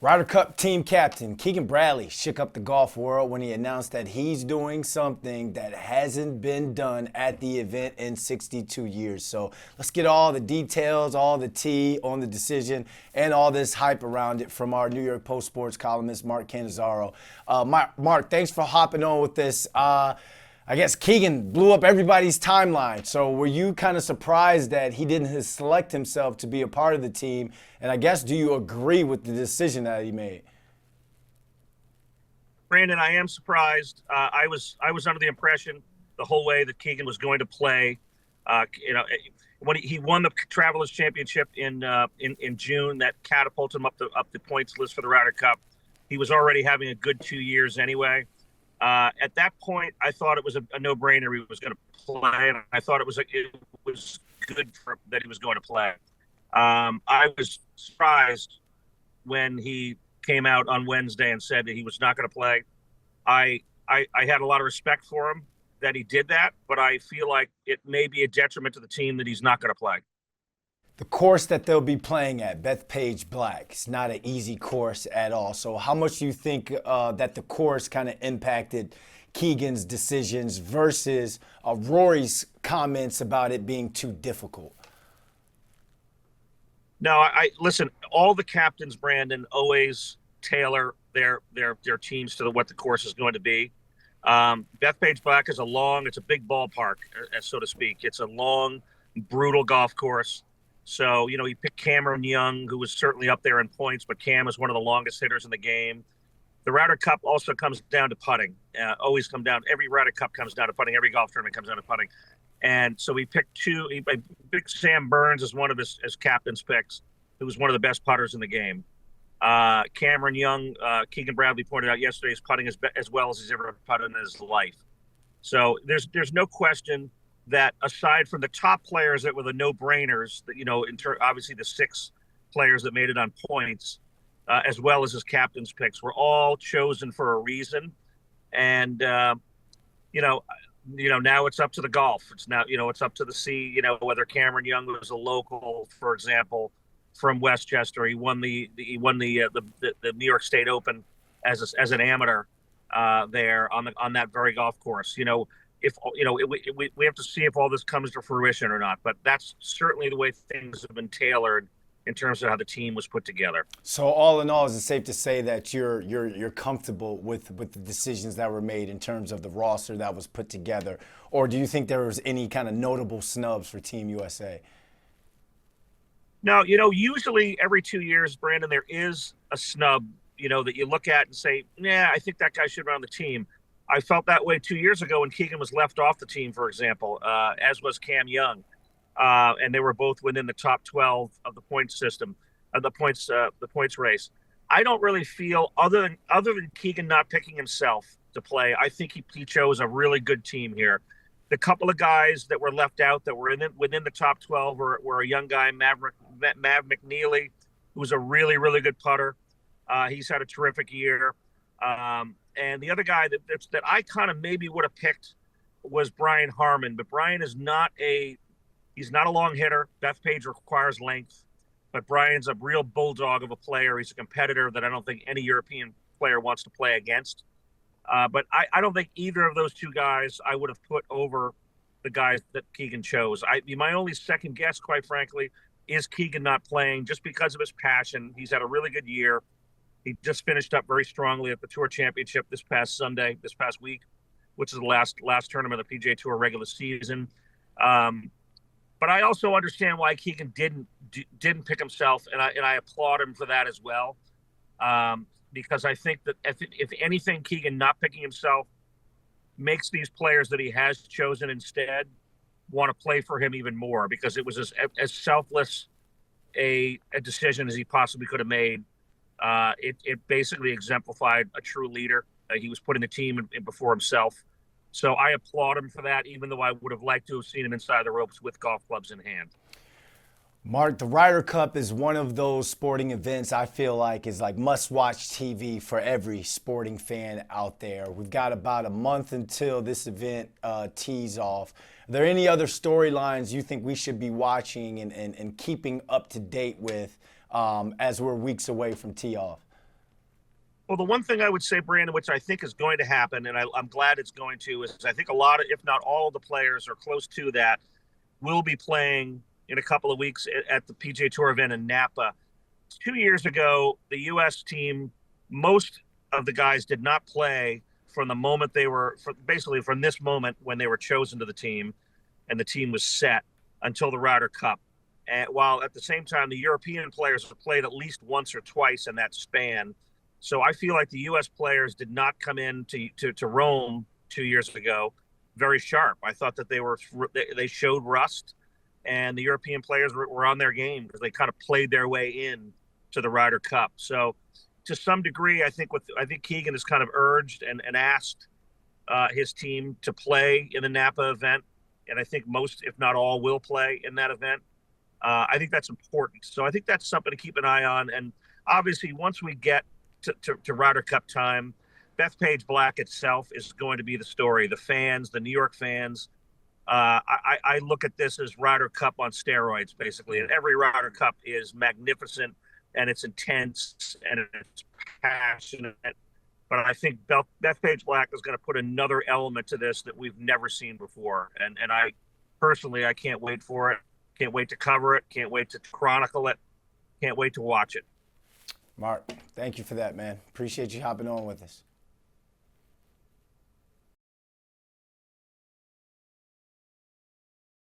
Ryder Cup team captain Keegan Bradley shook up the golf world when he announced that he's doing something that hasn't been done at the event in 62 years. So let's get all the details, all the tea on the decision, and all this hype around it from our New York Post sports columnist, Mark Cannizzaro. Mark, thanks for hopping on with this. I guess Keegan blew up everybody's timeline. So were you kind of surprised that he didn't select himself to be a part of the team? And I guess, do you agree with the decision that he made? Brandon, I am surprised. I was under the impression the whole way that Keegan was going to play. When he won the Travelers Championship in June, that catapulted him up the points list for the Ryder Cup. He was already having a good 2 years anyway. At that point, I thought it was a no-brainer he was going to play, and I thought it was good that he was going to play. I was surprised when he came out on Wednesday and said that he was not going to play. I had a lot of respect for him that he did that, but I feel like it may be a detriment to the team that he's not going to play. The course that they'll be playing at, Bethpage Black, it's not an easy course at all. So how much do you think that the course kind of impacted Keegan's decisions versus Rory's comments about it being too difficult? No, I listen, all the captains, Brandon, always tailor their teams to what the course is going to be. Bethpage Black is it's a big ballpark, so to speak. It's a long, brutal golf course. So, he picked Cameron Young, who was certainly up there in points, but Cam is one of the longest hitters in the game. The Ryder Cup also comes down to putting. Every Ryder Cup comes down to putting. Every golf tournament comes down to putting. And so we picked two. He picked Sam Burns as one of his captain's picks, who was one of the best putters in the game. Cameron Young, Keegan Bradley pointed out yesterday, is putting as well as he's ever putted in his life. So there's no question that aside from the top players that were the no-brainers, that obviously the six players that made it on points, as well as his captain's picks, were all chosen for a reason. And now it's up to the golf. It's up to the sea. Whether Cameron Young was a local, for example, from Westchester, he won the New York State Open as an amateur there on that very golf course. We have to see if all this comes to fruition or not, but that's certainly the way things have been tailored in terms of how the team was put together. So all in all, is it safe to say that you're comfortable with the decisions that were made in terms of the roster that was put together, or do you think there was any kind of notable snubs for Team USA? No, usually every 2 years, Brandon, there is a snub, that you look at and say, yeah, I think that guy should be on the team. I felt that way 2 years ago when Keegan was left off the team, for example, as was Cam Young, and they were both within the top 12 of the points system, the points race. I don't really feel, other than Keegan not picking himself to play, I think he chose a really good team here. The couple of guys that were left out that were within the top 12 were a young guy, Mav McNeely, who's a really, really good putter. He's had a terrific year. And the other guy that I kind of maybe would have picked was Brian Harmon, but Brian is he's not a long hitter. Bethpage requires length, but Brian's a real bulldog of a player. He's a competitor that I don't think any European player wants to play against. But I don't think either of those two guys I would have put over the guys that Keegan chose. My only second guess, quite frankly, is Keegan not playing just because of his passion. He's had a really good year. He just finished up very strongly at the Tour Championship this past week, which is the last tournament of the PGA Tour regular season. But I also understand why Keegan didn't pick himself, and I applaud him for that as well. Because I think that if anything, Keegan not picking himself makes these players that he has chosen instead want to play for him even more, because it was as selfless a decision as he possibly could have made. It basically exemplified a true leader. He was putting the team in before himself. So I applaud him for that, even though I would have liked to have seen him inside the ropes with golf clubs in hand. Mark, the Ryder Cup is one of those sporting events I feel like is like must-watch TV for every sporting fan out there. We've got about a month until this event tees off. Are there any other storylines you think we should be watching and keeping up to date with as we're weeks away from tee off? Well, the one thing I would say, Brandon, which I think is going to happen, and I'm glad it's going to, is I think a lot of, if not all of the players are close to that, will be playing in a couple of weeks at the PGA Tour event in Napa. 2 years ago, the U.S. team, most of the guys did not play from the moment they were, basically from this moment when they were chosen to the team and the team was set until the Ryder Cup. And while at the same time, the European players have played at least once or twice in that span. So I feel like the U.S. players did not come in to Rome 2 years ago very sharp. I thought that they showed rust, and the European players were on their game because they kind of played their way in to the Ryder Cup. So to some degree, I think Keegan has kind of urged and asked his team to play in the Napa event, and I think most, if not all, will play in that event. I think that's important. So I think that's something to keep an eye on. And obviously, once we get to Ryder Cup time, Bethpage Black itself is going to be the story. The fans, the New York fans, I look at this as Ryder Cup on steroids, basically. And every Ryder Cup is magnificent, and it's intense, and it's passionate. But I think Bethpage Black is going to put another element to this that we've never seen before. And I personally, I can't wait for it. Can't wait to cover it. Can't wait to chronicle it. Can't wait to watch it. Mark, thank you for that, man. Appreciate you hopping on with us.